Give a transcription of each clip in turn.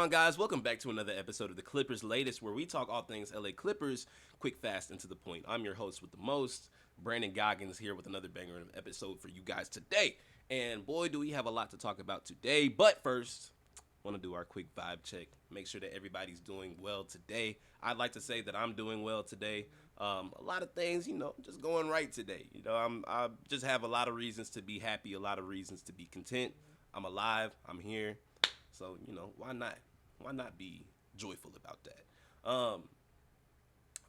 on, guys? Welcome back to another episode of the Clippers Latest, where we talk all things LA Clippers, quick, fast, and to the point. I'm your host with the most, Brandon Goggins, here with another banger of episode for you guys today. And boy, do we have a lot to talk about today. But first, want to do our quick vibe check. Make sure that everybody's doing well today. I'd like to say that I'm doing well today. A lot of things, just going right today. I just have a lot of reasons to be happy, a lot of reasons to be content. I'm alive. I'm here. So, why not? Why not be joyful about that?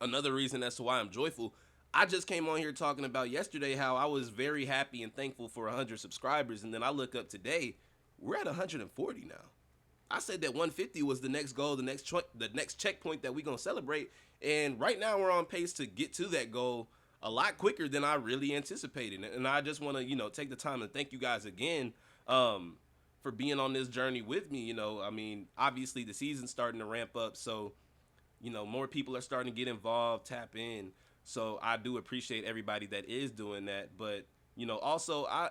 Another reason as to why I'm joyful, I just came on here talking about yesterday how I was very happy and thankful for 100 subscribers, and then I look up today, we're at 140 now. I said that 150 was the next goal, the next checkpoint that we're going to celebrate, and right now we're on pace to get to that goal a lot quicker than I really anticipated. And I just want to, take the time and thank you guys again. For being on this journey with me. Obviously the season's starting to ramp up, so more people are starting to get involved, tap in. So I do appreciate everybody that is doing that. But also I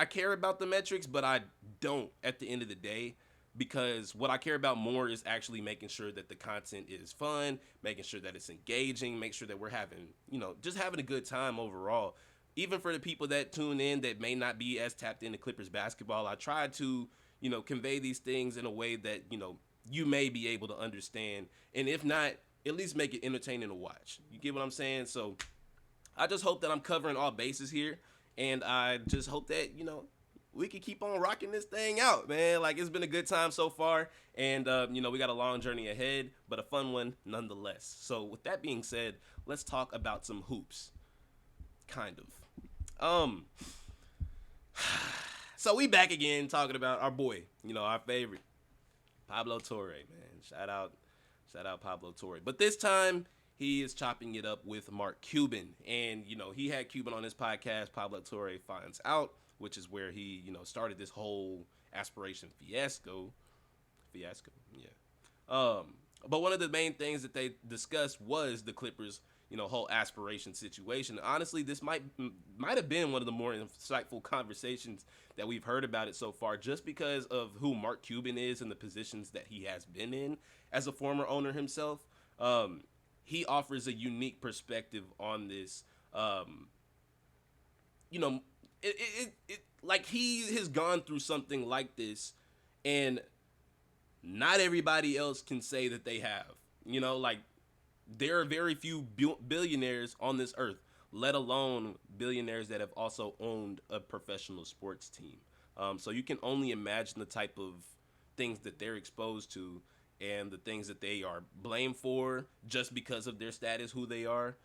care about the metrics, but I don't at the end of the day, because what I care about more is actually making sure that the content is fun, making sure that it's engaging, make sure that we're having just having a good time overall. Even for the people that tune in that may not be as tapped into Clippers basketball, I try to, convey these things in a way that, you may be able to understand. And if not, at least make it entertaining to watch. You get what I'm saying? So I just hope that I'm covering all bases here. And I just hope that, we can keep on rocking this thing out, man. Like, it's been a good time so far. And, we got a long journey ahead, but a fun one nonetheless. So with that being said, let's talk about some hoops. Kind of. So we back again talking about our boy, our favorite, Pablo Torre, man. Shout out Pablo Torre. But this time he is chopping it up with Mark Cuban, and he had Cuban on his podcast, Pablo Torre Finds Out, which is where he started this whole aspiration fiasco, yeah. But one of the main things that they discussed was the Clippers whole aspiration situation. Honestly, this might have been one of the more insightful conversations that we've heard about it so far, just because of who Mark Cuban is and the positions that he has been in as a former owner himself. He offers a unique perspective on this. Like, he has gone through something like this, and not everybody else can say that they have. There are very few billionaires on this earth, let alone billionaires that have also owned a professional sports team. So you can only imagine the type of things that they're exposed to and the things that they are blamed for just because of their status, who they are.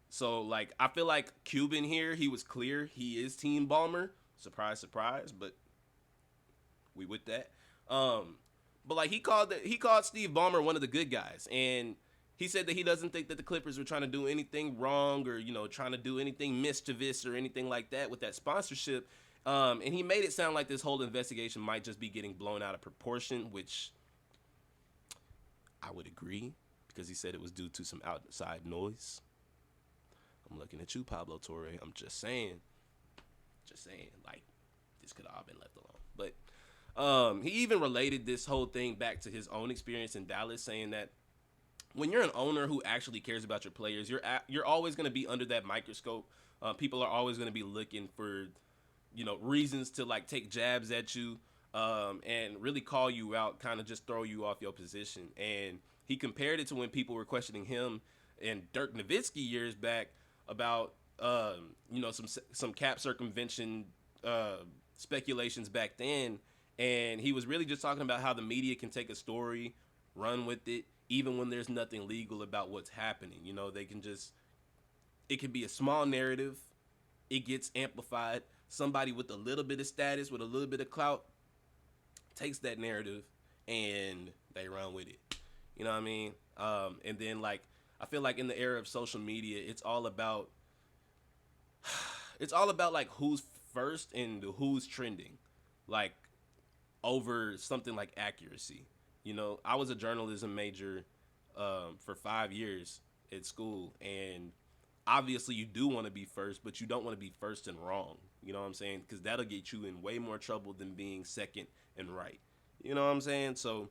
So I feel like Cuban here, he was clear. He is Team Balmer. Surprise, surprise, but we with that. But he called Steve Ballmer one of the good guys, and he said that he doesn't think that the Clippers were trying to do anything wrong or trying to do anything mischievous or anything like that with that sponsorship. And he made it sound like this whole investigation might just be getting blown out of proportion, which I would agree, because he said it was due to some outside noise. I'm looking at you, Pablo Torre. I'm just saying, this could have all been left alone, but. He even related this whole thing back to his own experience in Dallas, saying that when you're an owner who actually cares about your players, you're always going to be under that microscope. People are always going to be looking for, reasons to take jabs at you, and really call you out, kind of just throw you off your position. And he compared it to when people were questioning him and Dirk Nowitzki years back about, some cap circumvention speculations back then. And he was really just talking about how the media can take a story, run with it, even when there's nothing legal about what's happening. They can it can be a small narrative. It gets amplified. Somebody with a little bit of status, with a little bit of clout, takes that narrative and they run with it. You know what I mean? And then I feel like in the era of social media, it's all about who's first and who's trending. Over something like accuracy. I was a journalism major for 5 years at school, and obviously you do want to be first, but you don't want to be first and wrong. You know what I'm saying? Because that'll get you in way more trouble than being second and right. You know what I'm saying? So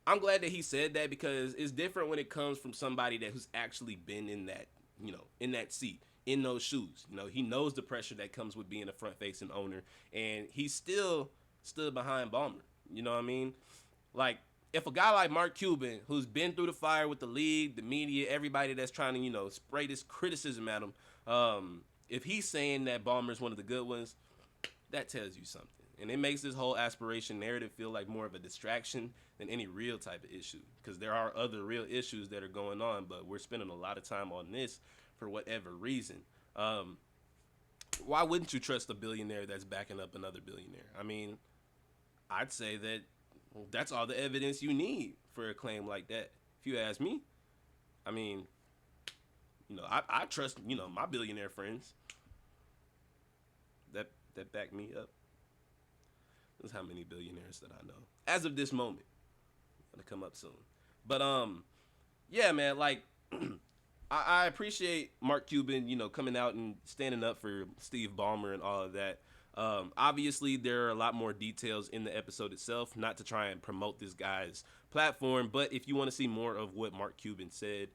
I'm glad that he said that because it's different when it comes from somebody that who's actually been in that, in that seat, in those shoes. He knows the pressure that comes with being a front-facing owner, and he still stood behind Balmer. You know what I mean? Like, if a guy like Mark Cuban, who's been through the fire with the league, the media, everybody that's trying to, spray this criticism at him, if he's saying that Balmer's one of the good ones, that tells you something. And it makes this whole aspiration narrative feel like more of a distraction than any real type of issue. Because there are other real issues that are going on, but we're spending a lot of time on this for whatever reason. Why wouldn't you trust a billionaire that's backing up another billionaire? I mean, I'd say that that's all the evidence you need for a claim like that. If you ask me, I mean, I trust, my billionaire friends that back me up. That's how many billionaires that I know as of this moment. Gonna come up soon, but yeah, man. Like, I appreciate Mark Cuban, coming out and standing up for Steve Ballmer and all of that. Obviously, there are a lot more details in the episode itself, not to try and promote this guy's platform, but if you want to see more of what Mark Cuban said,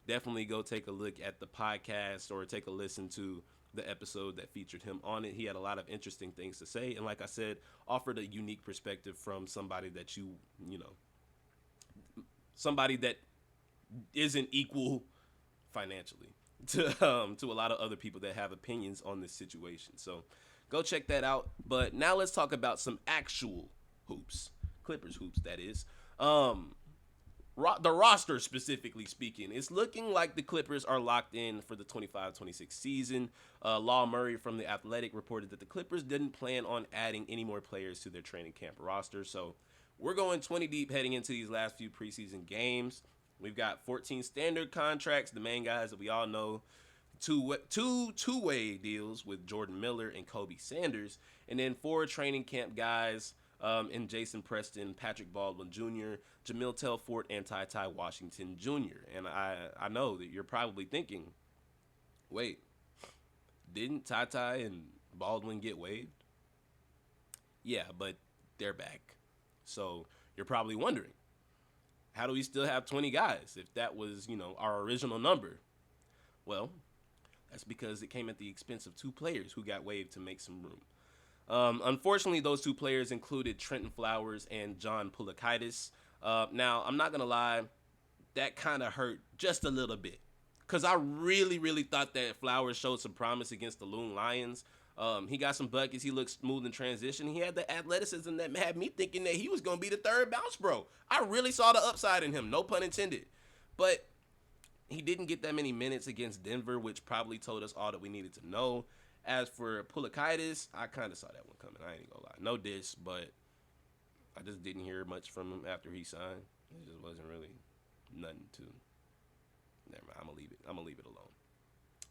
definitely go take a look at the podcast or take a listen to the episode that featured him on it. He had a lot of interesting things to say, and like I said, offered a unique perspective from somebody that somebody that isn't equal financially to a lot of other people that have opinions on this situation. So go check that out. But now let's talk about some actual hoops, Clippers hoops, that is. The roster, specifically speaking, it's looking like the Clippers are locked in for the 25-26 season. Law Murray from The Athletic reported that the Clippers didn't plan on adding any more players to their training camp roster. So we're going 20 deep heading into these last few preseason games. We've got 14 standard contracts, the main guys that we all know, two-way deals with Jordan Miller and Kobe Sanders, and then 4 training camp guys in Jason Preston, Patrick Baldwin Jr., Jamil Telfort, and Ty Washington Jr. And I know that you're probably thinking, wait, didn't Ty and Baldwin get waived? Yeah, but they're back. So you're probably wondering, how do we still have 20 guys if that was, our original number? Well, that's because it came at the expense of 2 players who got waived to make some room. Unfortunately, those 2 players included Trenton Flowers and John Poulikitis. Now, I'm not going to lie, that kind of hurt just a little bit. Because I really, really thought that Flowers showed some promise against the Loon Lions. He got some buckets. He looked smooth in transition. He had the athleticism that had me thinking that he was going to be the third bounce bro. I really saw the upside in him, no pun intended. But he didn't get that many minutes against Denver, which probably told us all that we needed to know. As for Poulikitis, I kind of saw that one coming. I ain't gonna lie. No diss, but I just didn't hear much from him after he signed. It just wasn't really nothing to. Never mind. I'm gonna leave it alone.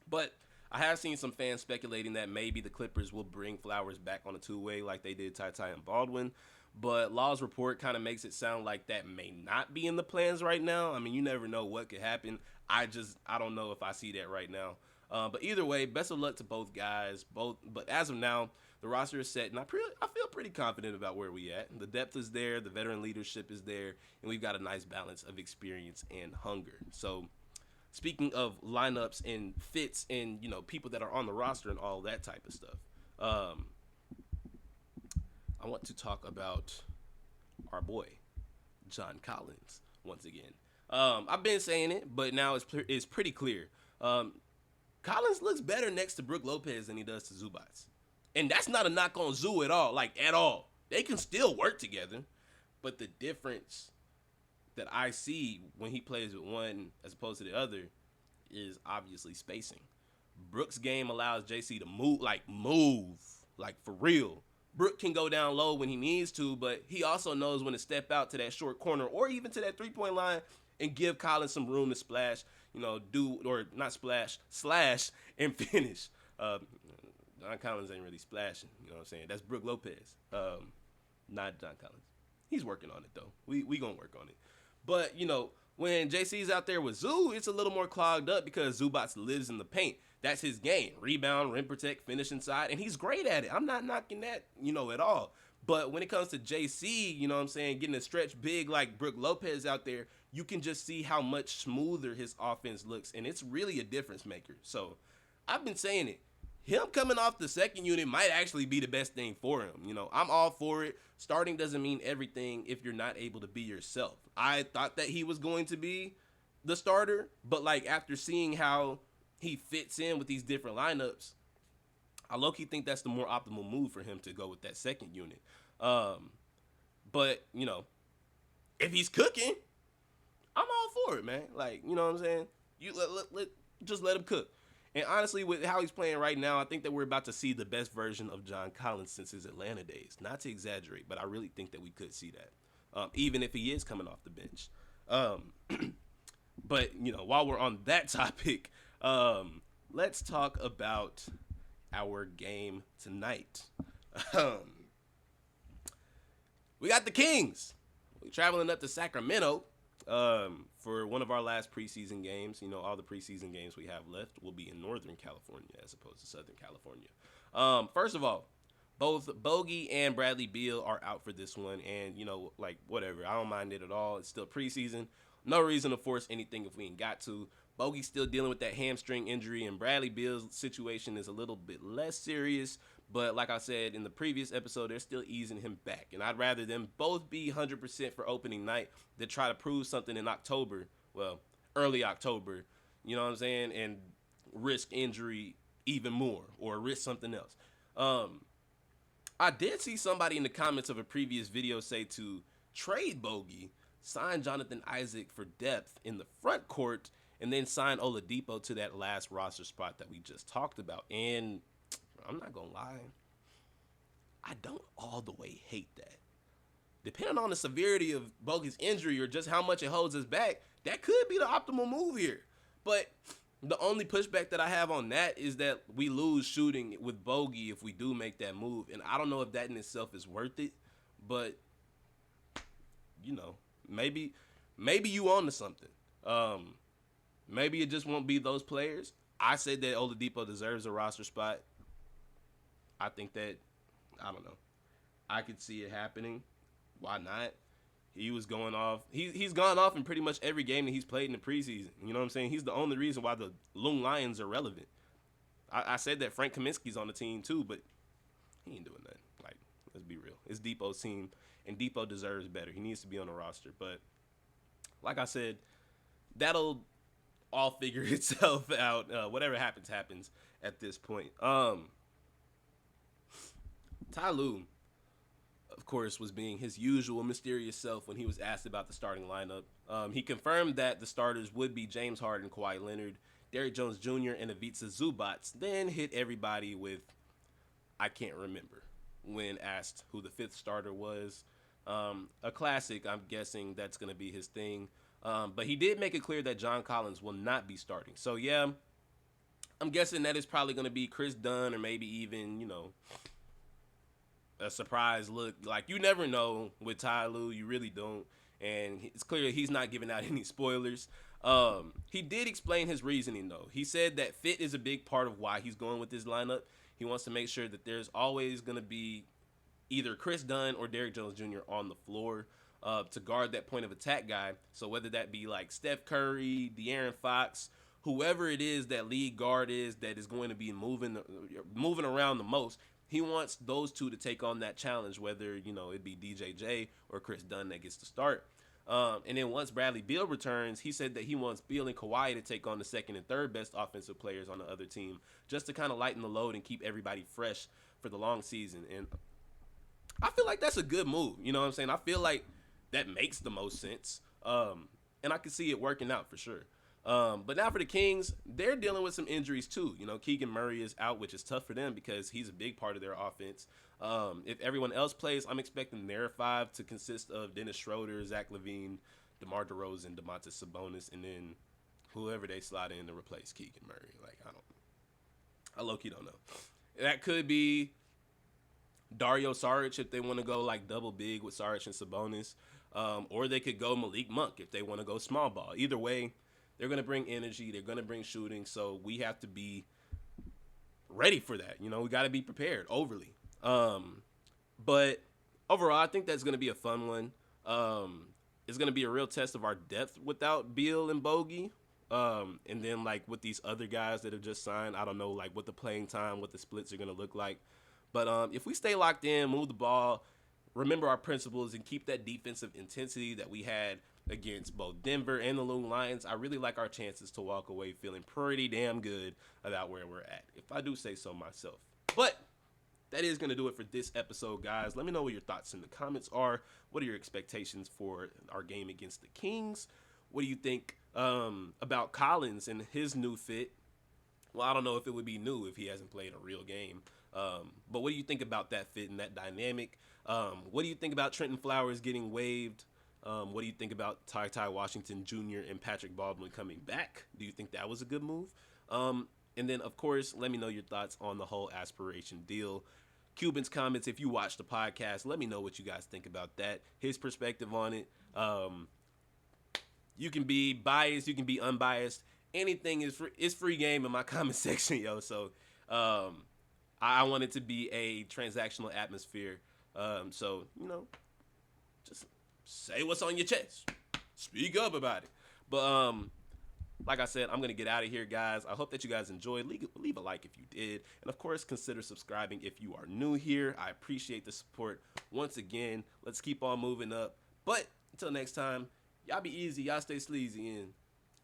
But I have seen some fans speculating that maybe the Clippers will bring Flowers back on a 2-way like they did Ty and Baldwin. But Law's report kind of makes it sound like that may not be in the plans right now. I mean, you never know what could happen. I don't know if I see that right now. But either way, best of luck to both guys. But as of now, the roster is set, and I feel pretty confident about where we at. The depth is there, the veteran leadership is there, and we've got a nice balance of experience and hunger. So, speaking of lineups and fits and people that are on the roster and all that type of stuff, I want to talk about our boy John Collins once again. I've been saying it, but now it's pretty clear. Collins looks better next to Brook Lopez than he does to Zubac. And that's not a knock on Zoo at all, at all. They can still work together. But the difference that I see when he plays with one as opposed to the other is obviously spacing. Brook's game allows JC to move for real. Brook can go down low when he needs to, but he also knows when to step out to that short corner or even to that three-point line and give Collins some room to splash, slash and finish. John Collins ain't really splashing, you know what I'm saying? That's Brook Lopez, not John Collins. He's working on it, though. We going to work on it. But, when JC's out there with Zoo, it's a little more clogged up because Zubac lives in the paint. That's his game. Rebound, rim protect, finish inside, and he's great at it. I'm not knocking that, at all. But when it comes to JC, you know what I'm saying, getting a stretch big like Brook Lopez out there, you can just see how much smoother his offense looks, and it's really a difference maker. So I've been saying it. Him coming off the second unit might actually be the best thing for him. You know, I'm all for it. Starting doesn't mean everything if you're not able to be yourself. I thought that he was going to be the starter, but like after seeing how he fits in with these different lineups, I low-key think that's the more optimal move for him to go with that second unit. But, you know, if he's cooking, I'm all for it, man. Like, you know what I'm saying? You just let him cook. And honestly, with how he's playing right now, I think that we're about to see the best version of John Collins since his Atlanta days. Not to exaggerate, but I really think that we could see that, even if he is coming off the bench. But, you know, while we're on that topic, let's talk about our game tonight. We got the Kings. We're traveling up to Sacramento for one of our last preseason games. You know, all the preseason games we have left will be in Northern California as opposed to Southern California. First of all, both Bogey and Bradley Beal are out for this one. And, you know, like, whatever. I don't mind it at all. It's still preseason. No reason to force anything if we ain't got to. Bogey's still dealing with that hamstring injury, and Bradley Beal's situation is a little bit less serious. But like I said in the previous episode, they're still easing him back. And I'd rather them both be 100% for opening night than try to prove something in October, well, early October, you know what I'm saying, and risk injury even more or risk something else. I did see somebody in the comments of a previous video say to trade Bogey, sign Jonathan Isaac for depth in the front court, and then sign Oladipo to that last roster spot that we just talked about. And I'm not going to lie, I don't all the way hate that. Depending on the severity of Bogey's injury or just how much it holds us back, that could be the optimal move here. But the only pushback that I have on that is that we lose shooting with Bogey if we do make that move. And I don't know if that in itself is worth it, but, you know, maybe you on to something. Maybe it just won't be those players. I said that Oladipo deserves a roster spot. I think that, I don't know. I could see it happening. Why not? He was going off. He's gone off in pretty much every game that he's played in the preseason. You know what I'm saying? He's the only reason why the Loon Lions are relevant. I said that Frank Kaminsky's on the team too, but he ain't doing that. Like, let's be real. It's Depot's team, and Depot deserves better. He needs to be on the roster. But like I said, that'll all figure itself out. Whatever happens at this point. Ty Lue, of course, was being his usual mysterious self when he was asked about the starting lineup. He confirmed that the starters would be James Harden, Kawhi Leonard, Derrick Jones Jr., and Ivica Zubac, then hit everybody with, I can't remember, when asked who the fifth starter was. A classic, I'm guessing that's going to be his thing. But he did make it clear that John Collins will not be starting. So, yeah, I'm guessing that it's probably going to be Chris Dunn or maybe even, you know, a surprise look. Like, you never know with Ty Lue. You really don't. And it's clear he's not giving out any spoilers. He did explain his reasoning, though. He said that fit is a big part of why he's going with this lineup. He wants to make sure that there's always going to be either Chris Dunn or Derrick Jones Jr. on the floor to guard that point of attack guy. So whether that be like Steph Curry, De'Aaron Fox, whoever it is that lead guard is that is going to be moving around the most, he wants those two to take on that challenge, whether, you know, it be DJJ or Chris Dunn that gets to start. And then once Bradley Beal returns, he said that he wants Beal and Kawhi to take on the second and third best offensive players on the other team just to kind of lighten the load and keep everybody fresh for the long season. And I feel like that's a good move. You know what I'm saying? I feel like that makes the most sense. And I can see it working out for sure. But now for the Kings, they're dealing with some injuries too. You know, Keegan Murray is out, which is tough for them because he's a big part of their offense. If everyone else plays, I'm expecting their five to consist of Dennis Schroeder, Zach LaVine, DeMar DeRozan, Domantas Sabonis, and then whoever they slide in to replace Keegan Murray. Like, I low-key don't know. That could be Dario Saric if they want to go like double big with Saric and Sabonis. Or they could go Malik Monk if they want to go small ball. Either way, they're going to bring energy. They're going to bring shooting. So we have to be ready for that. You know, we got to be prepared overly. But overall, I think that's going to be a fun one. It's going to be a real test of our depth without Beal and Bogey. And then, like, with these other guys that have just signed, I don't know, like, what the playing time, what the splits are going to look like. But if we stay locked in, move the ball, remember our principles, and keep that defensive intensity that we had against both Denver and the Loon Lions, I really like our chances to walk away feeling pretty damn good about where we're at, if I do say so myself. But that is going to do it for this episode, guys. Let me know what your thoughts in the comments are. What are your expectations for our game against the Kings? What do you think about Collins and his new fit? Well, I don't know if it would be new if he hasn't played a real game. But what do you think about that fit and that dynamic? What do you think about Trenton Flowers getting waived? What do you think about Ty Washington Jr. and Patrick Baldwin coming back? Do you think that was a good move? And then, of course, let me know your thoughts on the whole aspiration deal. Cuban's comments, if you watch the podcast, let me know what you guys think about that. His perspective on it. You can be biased, you can be unbiased. Anything is free. It's free game in my comment section, yo. So I want it to be a transactional atmosphere. So, just say what's on your chest. Speak up about it. But like I said, I'm going to get out of here, guys. I hope that you guys enjoyed. Leave a like if you did. And, of course, consider subscribing if you are new here. I appreciate the support. Once again, let's keep on moving up. But until next time, y'all be easy. Y'all stay sleazy and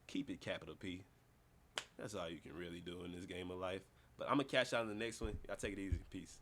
keep it capital P. That's all you can really do in this game of life. But I'm going to catch y'all in the next one. Y'all take it easy. Peace.